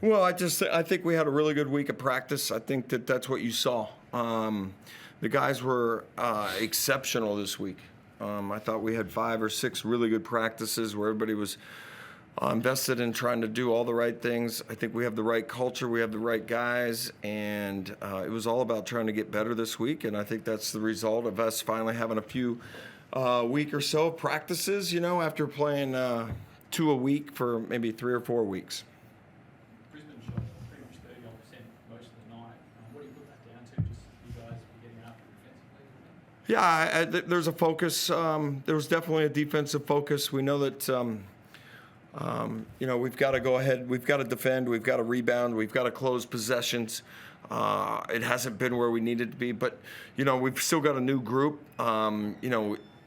Well, I think we had a really good week of practice. I think that's what you saw. The guys were exceptional this week. I thought we had 5 or 6 really good practices where everybody was invested in trying to do all the right things. I think we have the right culture, we have the right guys, and it was all about trying to get better this week. And I think that's the result of us finally having a few week or so of practices, after playing 2 a week for maybe 3 or 4 weeks. Brisbane shot pretty much 30% most of the night. What do you put that down to? Just you guys getting after defensively? Yeah, there's a focus. There was definitely a defensive focus. We know that, we've got to go ahead. We've got to defend. We've got to rebound. We've got to close possessions. It hasn't been where we needed to be, but, we've still got a new group.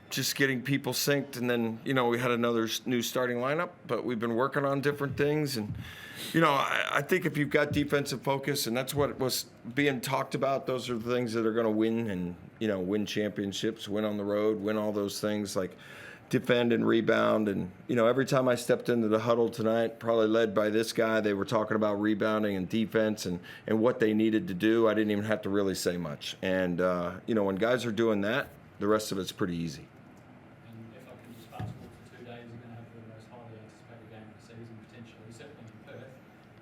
Just getting people synced, and then, we had another new starting lineup, but we've been working on different things. And, I think if you've got defensive focus, and that's what was being talked about, those are the things that are going to win and, win championships, win on the road, win all those things, like defend and rebound. And, every time I stepped into the huddle tonight, probably led by this guy, they were talking about rebounding and defense and what they needed to do. I didn't even have to really say much. And, when guys are doing that, the rest of it's pretty easy. If I can just fast forward to 2 days, you're going to have the most highly anticipated game of the season, potentially, certainly in Perth.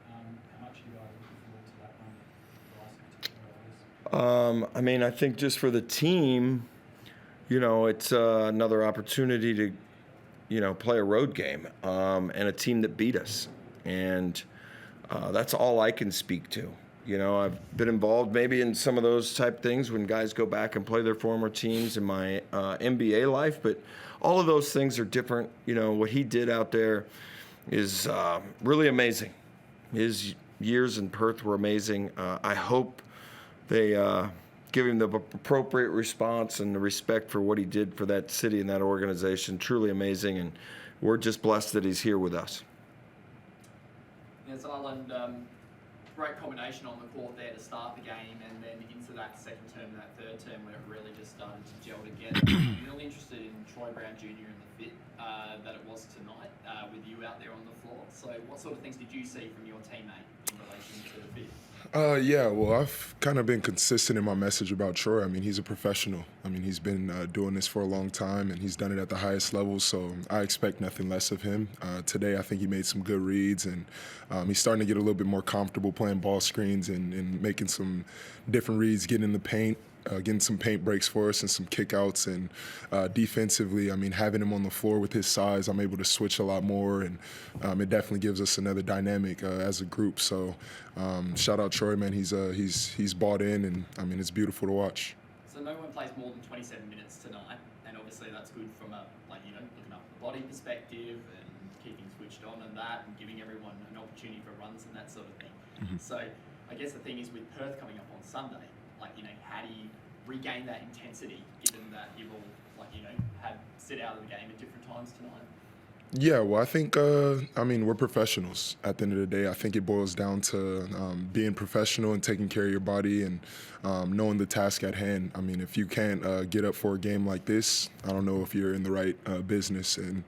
How much are you guys looking forward to that one? I think just for the team, it's another opportunity to, play a road game and a team that beat us. And that's all I can speak to. I've been involved maybe in some of those type things when guys go back and play their former teams in my NBA life, but all of those things are different. What he did out there is really amazing. His years in Perth were amazing. I hope they give him the appropriate response and the respect for what he did for that city and that organization. Truly amazing, and we're just blessed that he's here with us. Yes, Zylan, great combination on the court there to start the game, and then into that second term and that third term where it really just started to gel together. I'm really interested in Troy Brown Jr. and the fit that it was tonight with you out there on the floor. So what sort of things did you see from your teammate in relation to the fit? I've kind of been consistent in my message about Troy. He's a professional. He's been doing this for a long time, and he's done it at the highest level, so I expect nothing less of him. Today, I think he made some good reads, and he's starting to get a little bit more comfortable playing ball screens and making some different reads, getting in the paint. Getting some paint breaks for us and some kickouts, and defensively, having him on the floor with his size, I'm able to switch a lot more, and it definitely gives us another dynamic as a group. So, shout out Troy, man. He's bought in, and it's beautiful to watch. So no one plays more than 27 minutes tonight, and obviously that's good from a looking up the body perspective and keeping switched on and that, and giving everyone an opportunity for runs and that sort of thing. Mm-hmm. So I guess the thing is with Perth coming up on Sunday. How do you regain that intensity given that you've all, had sit out of the game at different times tonight? Yeah, well, I think, we're professionals at the end of the day. I think it boils down to being professional and taking care of your body and knowing the task at hand. If you can't get up for a game like this, I don't know if you're in the right business. And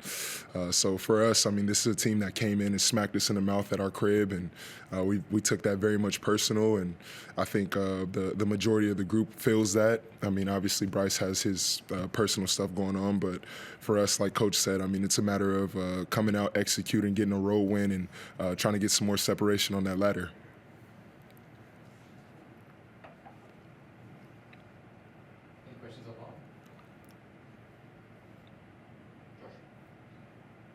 so for us, this is a team that came in and smacked us in the mouth at our crib, and we took that very much personal. And I think the majority of the group feels that. Obviously Bryce has his personal stuff going on, but for us, like Coach said, it's a matter of coming out, executing, getting a road win, and trying to get some more separation on that ladder. Any questions online? Josh?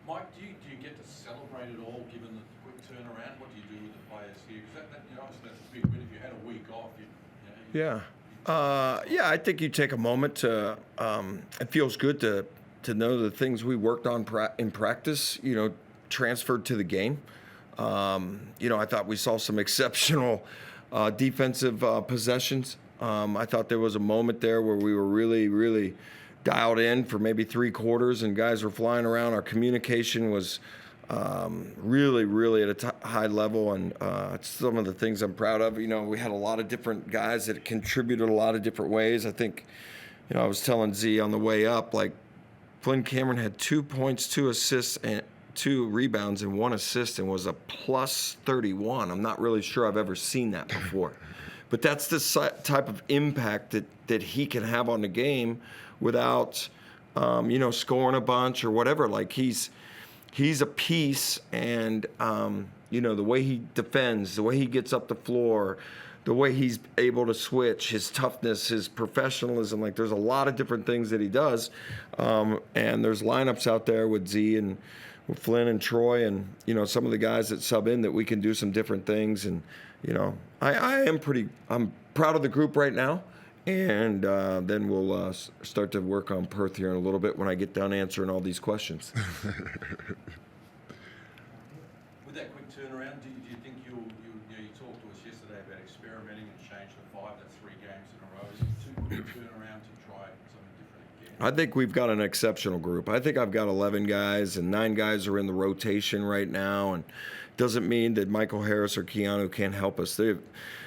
Mike, do you get to celebrate it all given the quick turnaround? What do you do with the players here? Because obviously that's a big win. If you had a week off, I think you take a moment to. It feels good to know the things we worked on in practice, transferred to the game. I thought we saw some exceptional defensive possessions. I thought there was a moment there where we were really, really dialed in for maybe 3 quarters, and guys were flying around. Our communication was really, really at a high level, and it's some of the things I'm proud of. We had a lot of different guys that contributed a lot of different ways. I think, I was telling Z on the way up, Flynn Cameron had 2 points, 2 assists, and 2 rebounds and 1 assist and was a plus 31. I'm not really sure I've ever seen that before. But that's the type of impact that he can have on the game without, scoring a bunch or whatever. Like he's a piece, and the way he defends, the way he gets up the floor, the way he's able to switch, his toughness, his professionalism. Like there's a lot of different things that he does, and there's lineups out there with Z and with Flynn and Troy and some of the guys that sub in that we can do some different things. And I'm proud of the group right now. And then we'll start to work on Perth here in a little bit when I get done answering all these questions. With that quick turnaround, do you think you talked to us yesterday about experimenting and change the 5? That's 3 games in a row. Is it too quick a turnaround to try something different again? I think we've got an exceptional group. I think I've got 11 guys, and 9 guys are in the rotation right now. And doesn't mean that Michael Harris or Keanu can't help us.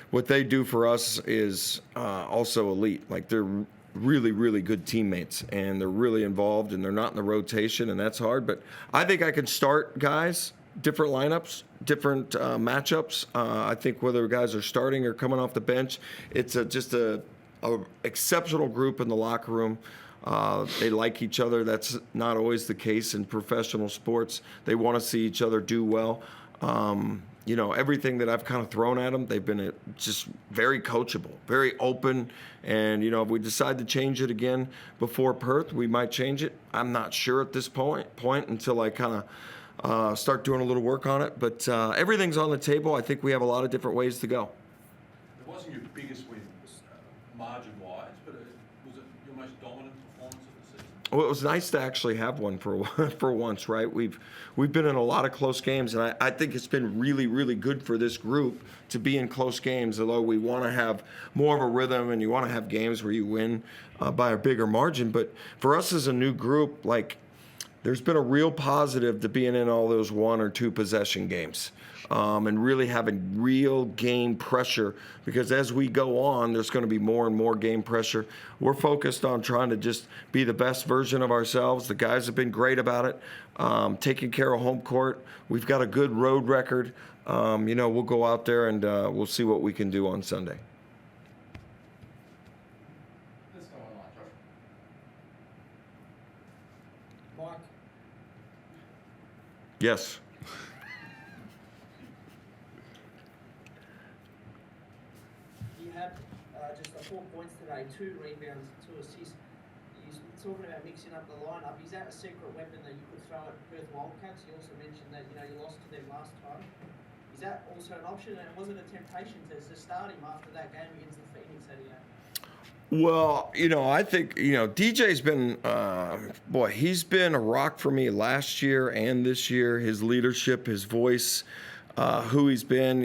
What they do for us is also elite. Like they're really, really good teammates, and they're really involved, and they're not in the rotation, and that's hard. But I think I can start guys, different lineups, different matchups. I think whether guys are starting or coming off the bench, it's just a exceptional group in the locker room. They like each other. That's not always the case in professional sports. They want to see each other do well. Everything that I've kind of thrown at them, they've been just very coachable, very open. And, if we decide to change it again before Perth, we might change it. I'm not sure at this point until I kind of start doing a little work on it. But everything's on the table. I think we have a lot of different ways to go. It wasn't your biggest win margin-wise, but was it your most dominant performance of the season? Well, it was nice to actually have one for once, right? We've been in a lot of close games, and I think it's been really, really good for this group to be in close games, although we want to have more of a rhythm and you want to have games where you win by a bigger margin. But for us as a new group, like, there's been a real positive to being in all those 1 or 2 possession games. And really having real game pressure, because as we go on, there's going to be more and more game pressure. We're focused on trying to just be the best version of ourselves. The guys have been great about it, taking care of home court. We've got a good road record. We'll go out there and we'll see what we can do on Sunday. Let's go online, Josh. Mike, Yes. You had just 4 points today, 2 rebounds, 2 assists. You're talking about mixing up the lineup. Is that a secret weapon that you could throw at Perth Wildcats? You also mentioned that you lost to them last time. Is that also an option? And was it a temptation to start him after that game against the Phoenix that he had? Well, I think, DJ's been, he's been a rock for me last year and this year. His leadership, his voice, who he's been,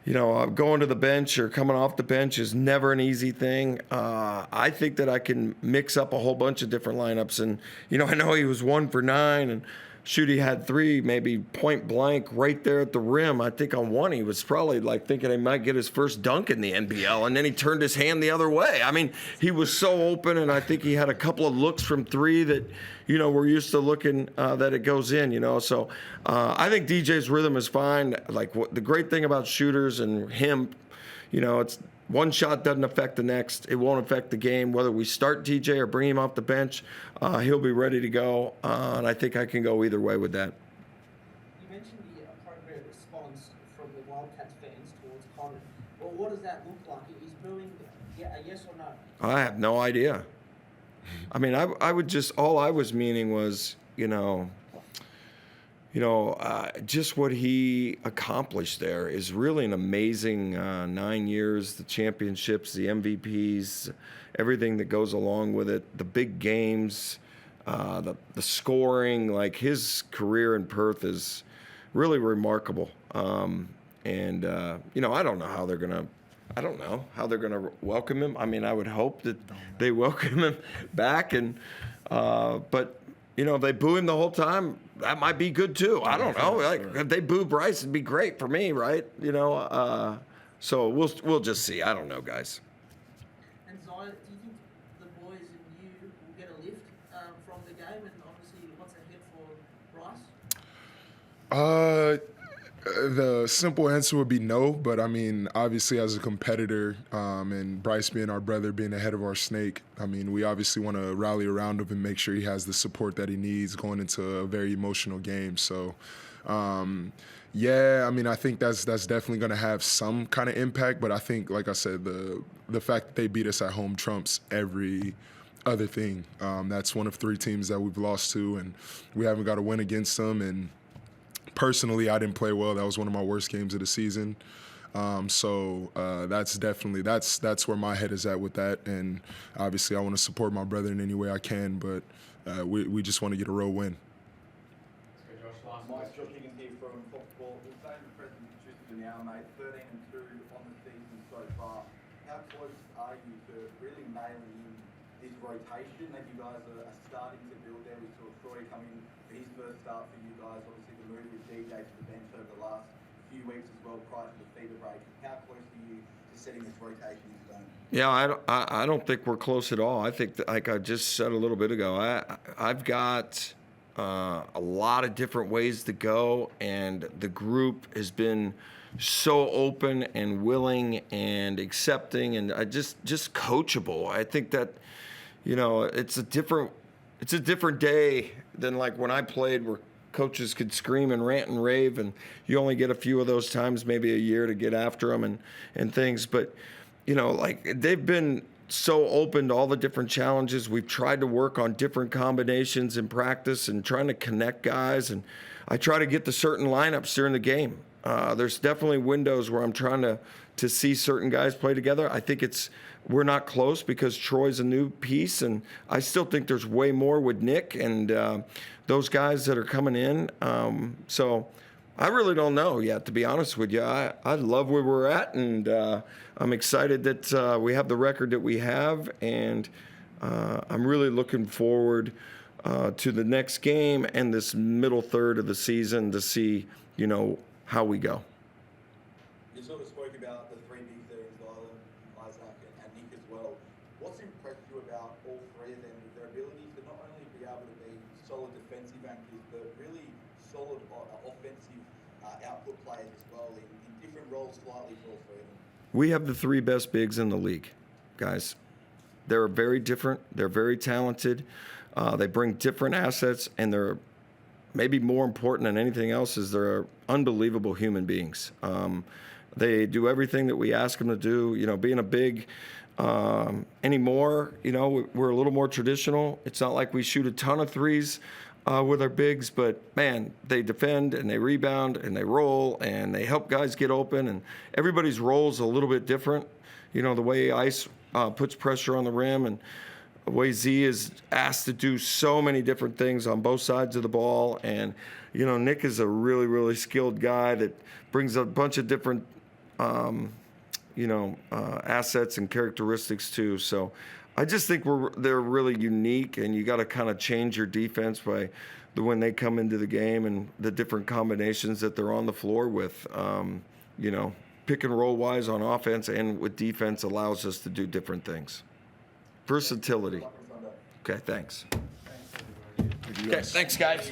going to the bench or coming off the bench is never an easy thing. I think that I can mix up a whole bunch of different lineups. And, I know he was 1 for 9 and he had 3, maybe point blank right there at the rim. I think on one, he was probably like thinking he might get his first dunk in the NBL, and then he turned his hand the other way. I mean, he was so open, and I think he had a couple of looks from 3 that, we're used to looking that it goes in, So I think DJ's rhythm is fine. Like the great thing about shooters and him, it's one shot doesn't affect the next. It won't affect the game. Whether we start DJ or bring him off the bench, he'll be ready to go. And I think I can go either way with that. You mentioned the appropriate response from the Wildcats fans towards Connor. Well, what does that look like? Is booing a yes or no? I have no idea. I mean, I would just, all I was meaning was, just what he accomplished there is really an amazing 9 years, the championships, the MVPs, everything that goes along with it, the big games, the scoring. Like his career in Perth is really remarkable. I don't know how they're gonna welcome him. I mean, I would hope that they welcome him back, but if they boo him the whole time, that might be good too. I don't know. Like if they boo Bryce, it'd be great for me, right? So we'll just see. I don't know, guys. And Zylan, do you think the boys and you will get a lift from the game? And obviously, what's ahead for The simple answer would be no, but I mean, obviously, as a competitor, and Bryce being our brother, being the head of our snake, I mean, we obviously want to rally around him and make sure he has the support that he needs going into a very emotional game. So, yeah, I mean, I think that's definitely going to have some kind of impact, but I think, like I said, the fact that they beat us at home trumps every other thing. That's one of 3 teams that we've lost to, and we haven't got a win against them. And personally, I didn't play well. That was one of my worst games of the season. So that's definitely that's where my head is at with that. And obviously, I want to support my brother in any way I can. But we just want to get a road win. Let's go, Josh. Last Mike, question. Josh Higgins here from Frontcourt. We're saying the present Tristan now, mate, 13-2 on the season so far. How close are you to really nailing in this rotation that you guys are starting to build there? We saw Troy come in for his first start for you guys. Obviously, the move with DJ to the bench over the last few weeks as well, prior to the fever break. How close are you to setting this rotation in stone? Yeah, I don't think we're close at all. I think, that, like I just said a little bit ago, I've got a lot of different ways to go, and the group has been so open and willing and accepting, and just coachable. I think that, you know, it's a different day than like when I played, where coaches could scream and rant and rave, and you only get a few of those times, maybe a year, to get after them and things. But, you know, like, they've been so open to all the different challenges. We've tried to work on different combinations in practice and trying to connect guys. And I try to get to certain lineups during the game. There's definitely windows where I'm trying to see certain guys play together. I think we're not close because Troy's a new piece, and I still think there's way more with Nick and those guys that are coming in. So I really don't know yet, to be honest with you. I love where we're at, and I'm excited that we have the record that we have, and I'm really looking forward to the next game and this middle third of the season to see, you know, how we go. You sort of spoke about the 3 bigs there in Zylan, Isaac, and Nick as well. What's impressed you about all 3 of them, with their abilities to not only be able to be solid defensive anchors, but really solid offensive output players as well, in different roles slightly for all 3 of them? We have the 3 best bigs in the league, guys. They're very different. They're very talented. They bring different assets, and they're maybe more important than anything else is they're unbelievable human beings. They do everything that we ask them to do. You know, being a big anymore, you know, we're a little more traditional. It's not like we shoot a ton of threes with our bigs, but man, they defend and they rebound and they roll and they help guys get open, and everybody's role is a little bit different. You know, the way Ice puts pressure on the rim, and the way Z is asked to do so many different things on both sides of the ball. And, you know, Nick is a really, really skilled guy that brings a bunch of different, assets and characteristics too. So I just think they're really unique, and you got to kind of change your defense by when they come into the game and the different combinations that they're on the floor with. Pick and roll wise on offense and with defense allows us to do different things. Versatility. Okay, thanks. Thanks, everybody. Okay, thanks, guys.